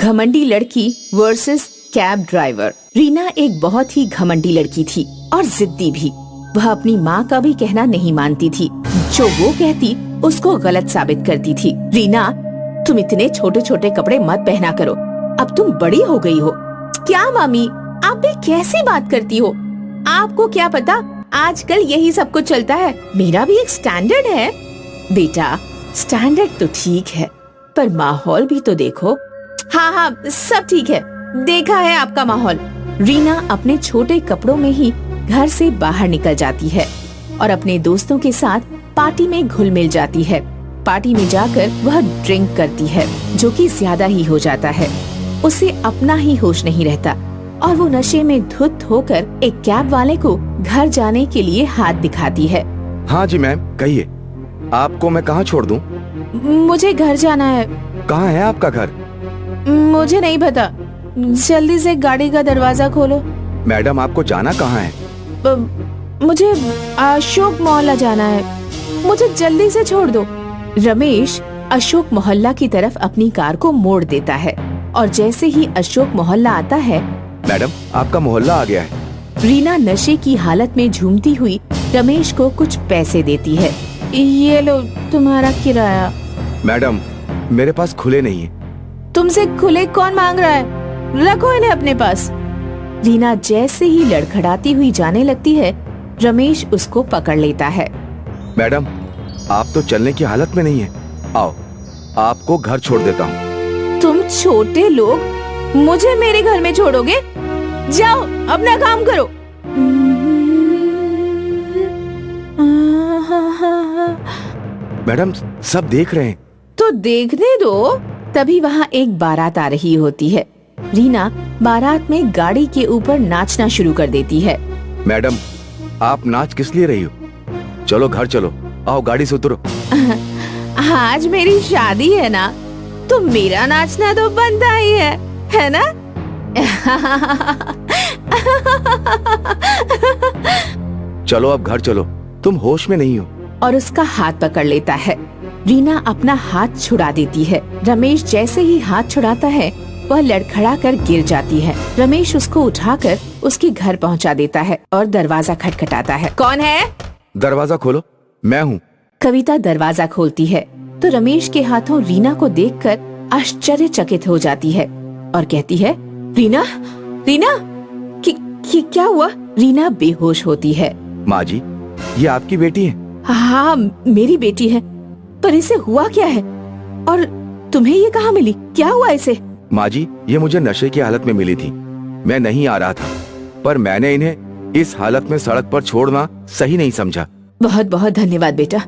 घमंडी लड़की versus cab driver. Reena एक बहुत ही घमंडी लड़की थी और जिद्दी भी। वह अपनी माँ का भी कहना नहीं मानती थी, जो वो कहती उसको गलत साबित करती थी। रीना, तुम इतने छोटे छोटे कपड़े मत पहना करो, अब तुम बड़ी हो गई हो। क्या मामी, आप भी कैसी बात करती हो? आपको क्या पता, आजकल यही सब कुछ चलता है। मेरा भी एक स्टैंडर्ड है। बेटा, स्टैंडर्ड तो ठीक है, पर माहौल भी तो देखो। हाँ हाँ, सब ठीक है, देखा है आपका माहौल। रीना अपने छोटे कपड़ों में ही घर से बाहर निकल जाती है और अपने दोस्तों के साथ पार्टी में घुल मिल जाती है। पार्टी में जाकर वह ड्रिंक करती है, जो कि ज्यादा ही हो जाता है। उसे अपना ही होश नहीं रहता और वो नशे में धुत होकर एक कैब वाले को घर जाने के लिए हाथ दिखाती है। हाँ जी मैम, कहिए, आपको मैं कहाँ छोड़ दूँ? मुझे घर जाना है। कहाँ है आपका घर? मुझे नहीं पता, जल्दी से गाड़ी का दरवाजा खोलो। मैडम, आपको जाना कहाँ है? मुझे अशोक मोहल्ला जाना है, मुझे जल्दी से छोड़ दो। रमेश अशोक मोहल्ला की तरफ अपनी कार को मोड़ देता है और जैसे ही अशोक मोहल्ला आता है, मैडम, आपका मोहल्ला आ गया है। रीना नशे की हालत में झूमती हुई रमेश को कुछ पैसे देती है। ये लो तुम्हारा किराया। मैडम, मेरे पास खुले नहीं है। तुमसे खुले कौन मांग रहा है? रखो इन्हें अपने पास। रीना जैसे ही लड़खड़ाती हुई जाने लगती है, रमेश उसको पकड़ लेता है। मैडम, आप तो चलने की हालत में नहीं है। आओ, आपको घर छोड़ देता हूँ। तुम छोटे लोग मुझे मेरे घर में छोड़ोगे? जाओ, अपना काम करो। मैडम, सब देख रहे हैं। तो देखने दो। तभी वहाँ एक बारात आ रही होती है। रीना बारात में गाड़ी के ऊपर नाचना शुरू कर देती है। मैडम, आप नाच किस लिए रही हो? चलो घर चलो, आओ गाड़ी से उतरो। आज मेरी शादी है ना, तो मेरा नाचना तो बनता ही है ना? चलो अब घर चलो, तुम होश में नहीं हो। और उसका हाथ पकड़ लेता है। रीना अपना हाथ छुड़ा देती है। रमेश जैसे ही हाथ छुड़ाता है, वह लड़खड़ा कर गिर जाती है। रमेश उसको उठाकर उसके घर पहुंचा देता है और दरवाजा खटखटाता है। कौन है? दरवाजा खोलो, मैं हूँ। कविता दरवाजा खोलती है तो रमेश के हाथों रीना को देखकर आश्चर्यचकित हो जाती है और कहती है, रीना, रीना, क्या हुआ? रीना बेहोश होती है। माँ जी, ये आपकी बेटी है? हाँ, मेरी बेटी है, पर इसे हुआ क्या है? और तुम्हें ये कहाँ मिली? क्या हुआ इसे? माँ जी, ये मुझे नशे की हालत में मिली थी। मैं नहीं आ रहा था, पर मैंने इन्हें इस हालत में सड़क पर छोड़ना सही नहीं समझा। बहुत बहुत धन्यवाद बेटा,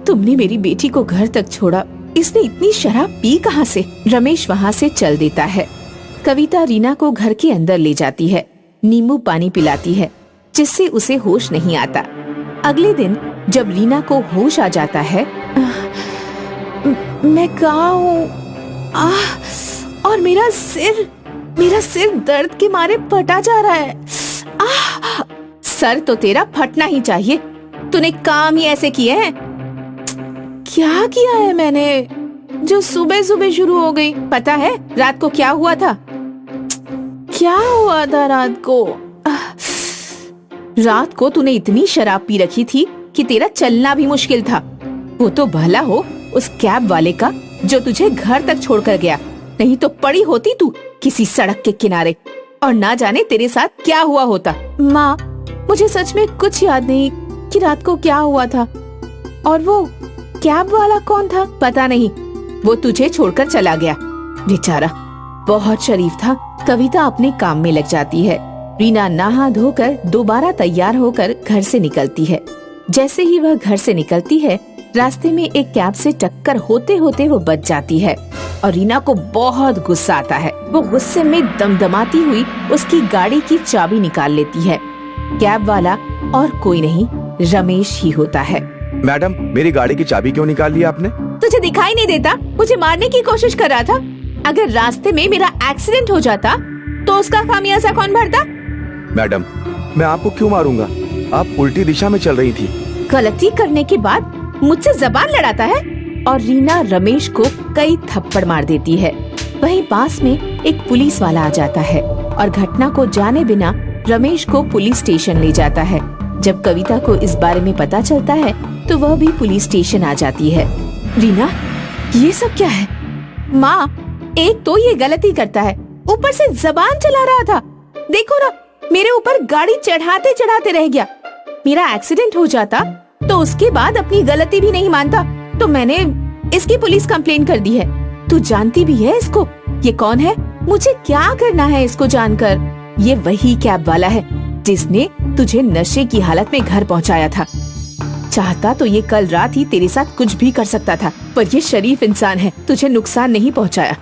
तुमने मेरी बेटी को घर तक छोड़ा। इसने इतनी शराब पी कहाँ से? रमेश वहाँ से चल देता है। कविता रीना को घर के अंदर ले जाती है, नींबू पानी पिलाती है, जिससे उसे होश नहीं आता। अगले दिन जब रीना को होश आ जाता है, मैं कहाँ हूँ? और मेरा सिर दर्द के मारे फटा जा रहा है। सर तो तेरा फटना ही चाहिए, तूने काम ही ऐसे किए हैं। क्या किया है मैंने जो सुबह सुबह शुरू हो गई? पता है रात को क्या हुआ था? क्या हुआ था रात को? रात को तूने इतनी शराब पी रखी थी कि तेरा चलना भी मुश्किल था। वो तो भला हो उस कैब वाले का जो तुझे घर तक छोड़कर गया, नहीं तो पड़ी होती तू किसी सड़क के किनारे और ना जाने तेरे साथ क्या हुआ होता। माँ, मुझे सच में कुछ याद नहीं कि रात को क्या हुआ था। और वो कैब वाला कौन था? पता नहीं, वो तुझे छोड़कर चला गया। बेचारा बहुत शरीफ था। कविता अपने काम में लग जाती है। रीना नहा धोकर दोबारा तैयार होकर घर से निकलती है। जैसे ही वह घर से निकलती है, रास्ते में एक कैब से टक्कर होते होते वो बच जाती है और रीना को बहुत गुस्सा आता है। वो गुस्से में दमदमाती हुई उसकी गाड़ी की चाबी निकाल लेती है। कैब वाला और कोई नहीं, रमेश ही होता है। मैडम, मेरी गाड़ी की चाबी क्यों निकाल ली आपने? तुझे दिखाई नहीं देता? मुझे मारने की कोशिश कर रहा था। अगर रास्ते में मेरा एक्सीडेंट हो जाता तो उसका खामियाजा कौन भरता? मैडम, मैं आपको क्यों मारूंगा? आप उल्टी दिशा में चल रही थी। गलती करने के बाद मुझसे जबान लड़ाता है। और रीना रमेश को कई थप्पड़ मार देती है। वहीं पास में एक पुलिस वाला आ जाता है और घटना को जाने बिना रमेश को पुलिस स्टेशन ले जाता है। जब कविता को इस बारे में पता चलता है तो वह भी पुलिस स्टेशन आ जाती है। रीना, ये सब क्या है? माँ, एक तो ये गलती करता है, ऊपर से जबान चला रहा था। देखो ना, मेरे ऊपर गाड़ी चढ़ाते चढ़ाते रह गया। मेरा एक्सीडेंट हो जाता तो उसके बाद अपनी गलती भी नहीं मानता, तो मैंने इसकी पुलिस कंप्लेन कर दी है। तू जानती भी है इसको? ये कौन है? मुझे क्या करना है इसको जानकर? ये वही कैब वाला है जिसने तुझे नशे की हालत में घर पहुंचाया था। चाहता तो ये कल रात ही तेरे साथ कुछ भी कर सकता था, पर ये शरीफ इंसान है, तुझे नुकसान नहीं पहुंचाया।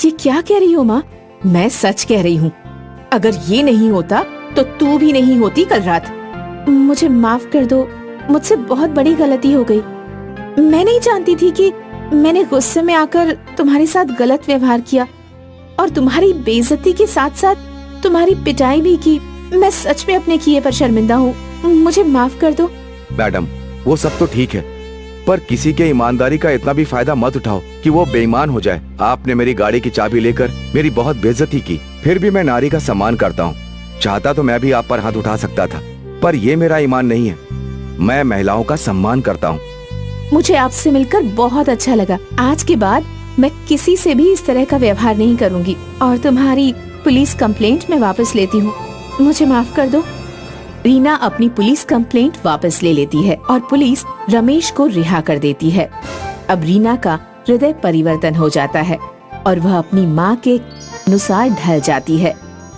ये क्या कह रही हो माँ? मैं सच कह रही हूँ। अगर ये नहीं होता तो तू भी नहीं होती कल रात। मुझे माफ कर दो, मुझसे बहुत बड़ी गलती हो गई। मैं नहीं जानती थी कि मैंने गुस्से में आकर तुम्हारे साथ गलत व्यवहार किया और तुम्हारी बेइज्जती के साथ साथ तुम्हारी पिटाई भी की। मैं सच में अपने किए पर शर्मिंदा हूँ, मुझे माफ कर दो। मैडम, वो सब तो ठीक है, पर किसी के ईमानदारी का इतना भी फायदा मत उठाओ कि वो बेईमान हो जाए। आपने मेरी गाड़ी की चाबी लेकर मेरी बहुत बेइज्जती की, फिर भी मैं नारी का सम्मान करता हूँ। चाहता तो मैं भी आप पर हाथ उठा सकता था, पर ये मेरा ईमान नहीं है। मैं महिलाओं का सम्मान करता हूँ। मुझे आपसे मिलकर बहुत अच्छा लगा। आज के बाद मैं किसी से भी इस तरह का व्यवहार नहीं करूँगी और तुम्हारी पुलिस कंप्लेंट मैं वापस लेती हूँ। मुझे माफ कर दो। रीना अपनी पुलिस कंप्लेंट वापस ले लेती है और पुलिस रमेश को रिहा कर देती है। अब रीना का हृदय परिवर्तन हो जाता है और वह अपनी माँ के अनुसार ढल जाती है,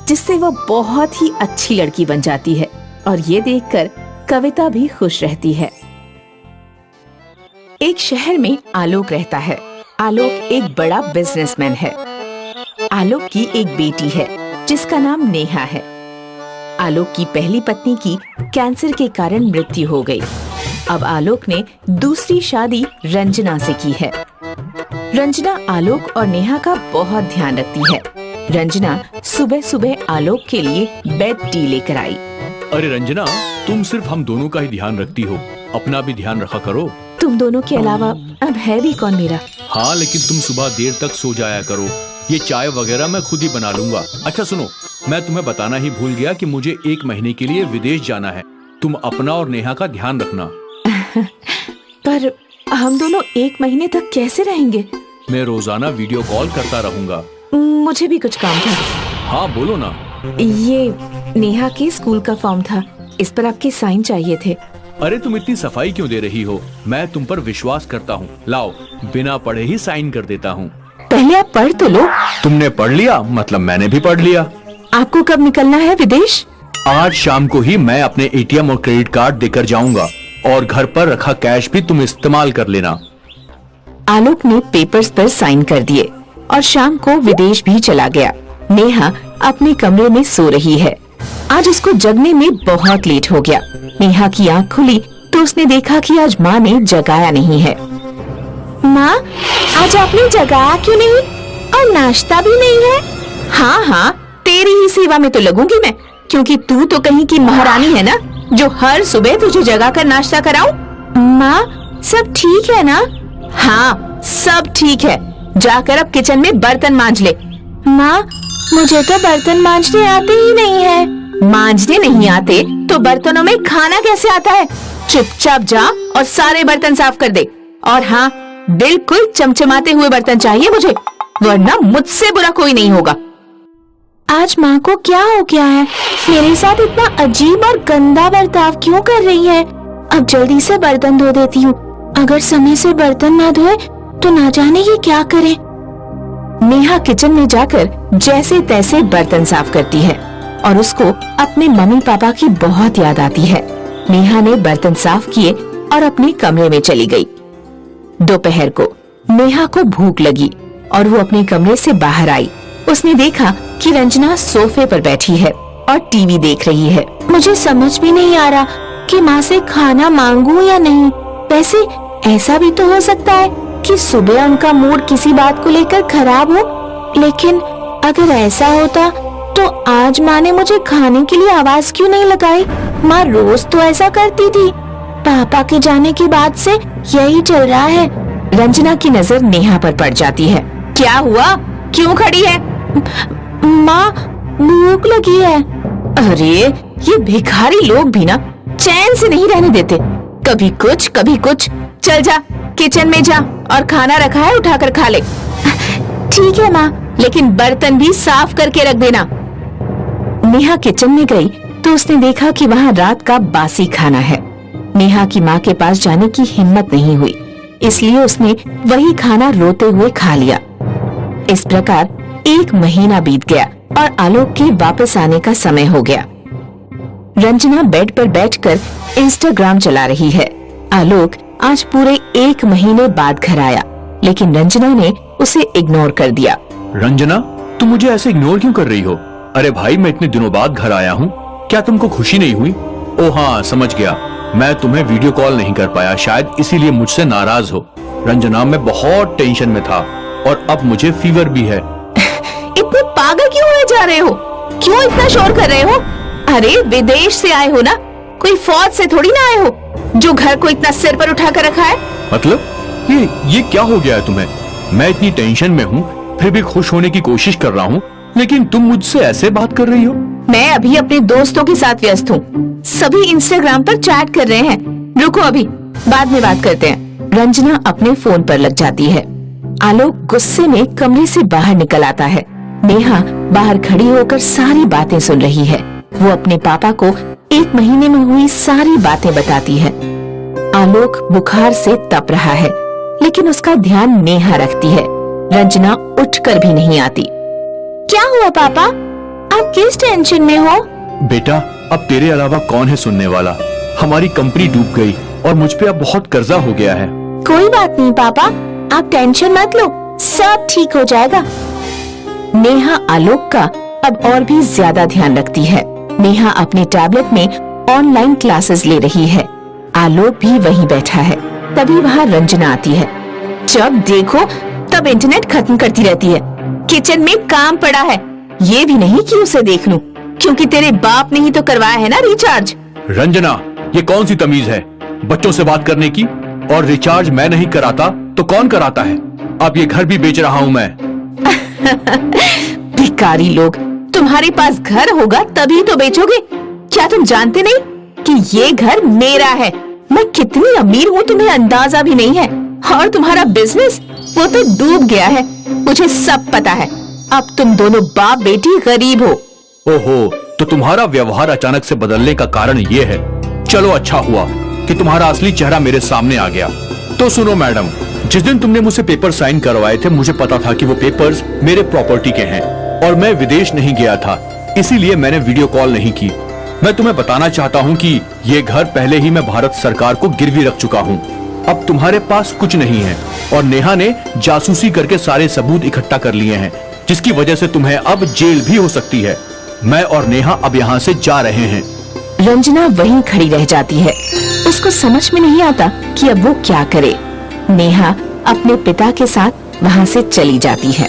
जिससे वह बहुत ही अच्छी लड़की बन जाती है। और ये देखकर कविता भी खुश रहती है। एक शहर में आलोक रहता है। आलोक एक बड़ा बिजनेसमैन है। आलोक की एक बेटी है जिसका नाम नेहा है। आलोक की पहली पत्नी की कैंसर के कारण मृत्यु हो गई। अब आलोक ने दूसरी शादी रंजना से की है। रंजना आलोक और नेहा का बहुत ध्यान रखती है। रंजना सुबह सुबह आलोक के लिए बेड टी लेकर आई। अरे रंजना, तुम सिर्फ हम दोनों का ही ध्यान रखती हो, अपना भी ध्यान रखा करो। तुम दोनों के अलावा अब है भी कौन मेरा? हाँ, लेकिन तुम सुबह देर तक सो जाया करो। ये चाय वगैरह मैं खुद ही बना लूंगा। अच्छा सुनो, मैं तुम्हें बताना ही भूल गया कि मुझे 1 महीने के लिए विदेश जाना है। तुम अपना और नेहा का ध्यान रखना। पर हम दोनों 1 महीने तक कैसे रहेंगे? मैं रोजाना वीडियो कॉल करता रहूंगा। मुझे भी कुछ काम था। हाँ बोलो ना। ये नेहा के स्कूल का फॉर्म था, इस पर आपके साइन चाहिए थे। अरे तुम इतनी सफाई क्यों दे रही हो? मैं तुम पर विश्वास करता हूँ। लाओ, बिना पढ़े ही साइन कर देता हूँ। पहले आप पढ़ तो लो। तुमने पढ़ लिया मतलब मैंने भी पढ़ लिया। आपको कब निकलना है विदेश? आज शाम को ही मैं अपने एटीएम और क्रेडिट कार्ड देकर जाऊंगा और घर पर रखा कैश भी तुम इस्तेमाल कर लेना। आलोक ने पेपर्स पर साइन कर दिए और शाम को विदेश भी चला गया। नेहा अपने कमरे में सो रही है। आज उसको जगने में बहुत लेट हो गया। नेहा की आंख खुली तो उसने देखा कि आज माँ ने जगाया नहीं है। माँ, आज आपने जगाया क्यों नहीं? और नाश्ता भी नहीं है? हाँ हाँ, तेरी ही सेवा में तो लगूंगी मैं, क्योंकि तू तो कहीं की महारानी है ना, जो हर सुबह तुझे जगा कर नाश्ता कराऊं। माँ, सब ठीक है ना? हाँ, सब ठीक है। जाकर अब किचन में बर्तन मांज ले। माँ, मुझे तो बर्तन मांजने आते ही नहीं है। मांजने नहीं आते तो बर्तनों में खाना कैसे आता है? चुपचाप जा और सारे बर्तन साफ कर दे। और हाँ, बिल्कुल चमचमाते हुए बर्तन चाहिए मुझे, वरना मुझसे बुरा कोई नहीं होगा। आज माँ को क्या हो गया है? मेरे साथ इतना अजीब और गंदा बर्ताव क्यों कर रही है? अब जल्दी से बर्तन धो देती हूँ। अगर समय से बर्तन ना धोए तो ना जाने ये क्या करे। नेहा किचन में जाकर जैसे तैसे बर्तन साफ करती है और उसको अपने मम्मी पापा की बहुत याद आती है। नेहा ने बर्तन साफ किए और अपने कमरे में चली गई। दोपहर को नेहा को भूख लगी और वो अपने कमरे से बाहर आई। उसने देखा कि रंजना सोफे पर बैठी है और टीवी देख रही है। मुझे समझ भी नहीं आ रहा कि माँ से खाना मांगूं या नहीं। वैसे ऐसा भी तो हो सकता है कि सुबह उनका मूड किसी बात को लेकर खराब हो, लेकिन अगर ऐसा होता तो आज माँ ने मुझे खाने के लिए आवाज क्यों नहीं लगाई? माँ रोज तो ऐसा करती थी। पापा के जाने के बाद से यही चल रहा है। रंजना की नजर नेहा पर पड़ जाती है। क्या हुआ? क्यों खड़ी है? माँ, भूख लगी है। अरे ये भिखारी लोग भी ना चैन से नहीं रहने देते, कभी कुछ कभी कुछ। चल जा, किचन में जा और खाना रखा है, उठाकर खा ले। ठीक है माँ, लेकिन बर्तन भी साफ करके रख देना। नेहा किचन में गई तो उसने देखा कि वहाँ रात का बासी खाना है। नेहा की माँ के पास जाने की हिम्मत नहीं हुई, इसलिए उसने वही खाना रोते हुए खा लिया। इस प्रकार 1 महीना बीत गया और आलोक के वापस आने का समय हो गया। रंजना बेड पर बैठकर इंस्टाग्राम चला रही है। आलोक आज पूरे 1 महीने बाद घर आया, लेकिन रंजना ने उसे इग्नोर कर दिया। रंजना, तुम मुझे ऐसे इग्नोर क्यों कर रही हो? अरे भाई, मैं इतने दिनों बाद घर आया हूँ, क्या तुमको खुशी नहीं हुई? ओ हाँ, समझ गया, मैं तुम्हें वीडियो कॉल नहीं कर पाया, शायद इसीलिए मुझसे नाराज हो। रंजना, मैं बहुत टेंशन में था और अब मुझे फीवर भी है। इतने पागल क्यों हो जा रहे हो? क्यों इतना शोर कर रहे हो? अरे विदेश से आए हो ना, कोई फौज से थोड़ी ना आए हो जो घर को इतना सिर पर उठा कर रखा है। मतलब ये क्या हो गया है तुम्हें? मैं इतनी टेंशन में हूँ, फिर भी खुश होने की कोशिश कर रहा हूँ, लेकिन तुम मुझसे ऐसे बात कर रही हो। मैं अभी अपने दोस्तों के साथ व्यस्त हूँ, सभी इंस्टाग्राम पर चैट कर रहे हैं। रुको, अभी बाद में बात करते हैं। रंजना अपने फोन पर लग जाती है। आलोक गुस्से में कमरे से बाहर निकल आता है। नेहा बाहर खड़ी होकर सारी बातें सुन रही है। वो अपने पापा को 1 महीने में हुई सारी बातें बताती है। आलोक बुखार से तप रहा है, लेकिन उसका ध्यान नेहा रखती है। रंजना उठकर भी नहीं आती। क्या हुआ पापा, आप किस टेंशन में हो? बेटा, अब तेरे अलावा कौन है सुनने वाला? हमारी कंपनी डूब गई और मुझ पे अब बहुत कर्जा हो गया है। कोई बात नहीं पापा, आप टेंशन मत लो, सब ठीक हो जाएगा। नेहा आलोक का अब और भी ज्यादा ध्यान रखती है। नेहा अपने टैबलेट में ऑनलाइन क्लासेस ले रही है। आलोक भी वहीं बैठा है। तभी वहाँ रंजना आती है। जब देखो तब इंटरनेट खत्म करती रहती है। किचन में काम पड़ा है, ये भी नहीं कि उसे देख लूं, क्योंकि तेरे बाप ने ही तो करवाया है ना रिचार्ज। रंजना, ये कौन सी तमीज है बच्चों से बात करने की? और रिचार्ज मैं नहीं कराता तो कौन कराता है? अब ये घर भी बेच रहा हूँ मैं। भिखारी लोग, तुम्हारे पास घर होगा तभी तो बेचोगे। क्या तुम जानते नहीं कि ये घर मेरा है? मैं कितनी अमीर हूँ तुम्हें अंदाजा भी नहीं है। और तुम्हारा बिजनेस, वो तो डूब गया है, मुझे सब पता है। अब तुम दोनों बाप बेटी गरीब हो। ओहो, तो तुम्हारा व्यवहार अचानक से बदलने का कारण ये है। चलो, अच्छा हुआ कि तुम्हारा असली चेहरा मेरे सामने आ गया। तो सुनो मैडम, जिस दिन तुमने मुझसे पेपर साइन करवाए थे, मुझे पता था कि वो पेपर्स मेरे प्रॉपर्टी के हैं और मैं विदेश नहीं गया था, इसीलिए मैंने वीडियो कॉल नहीं की। मैं तुम्हें बताना चाहता हूँ कि ये घर पहले ही मैं भारत सरकार को गिरवी रख चुका हूँ। अब तुम्हारे पास कुछ नहीं है और नेहा ने जासूसी करके सारे सबूत इकट्ठा कर लिए हैं, जिसकी वजह से तुम्हें अब जेल भी हो सकती है। मैं और नेहा अब यहाँ से जा रहे हैं। रंजना वहीं खड़ी रह जाती है। उसको समझ में नहीं आता कि अब वो क्या करे। नेहा अपने पिता के साथ वहाँ से चली जाती है।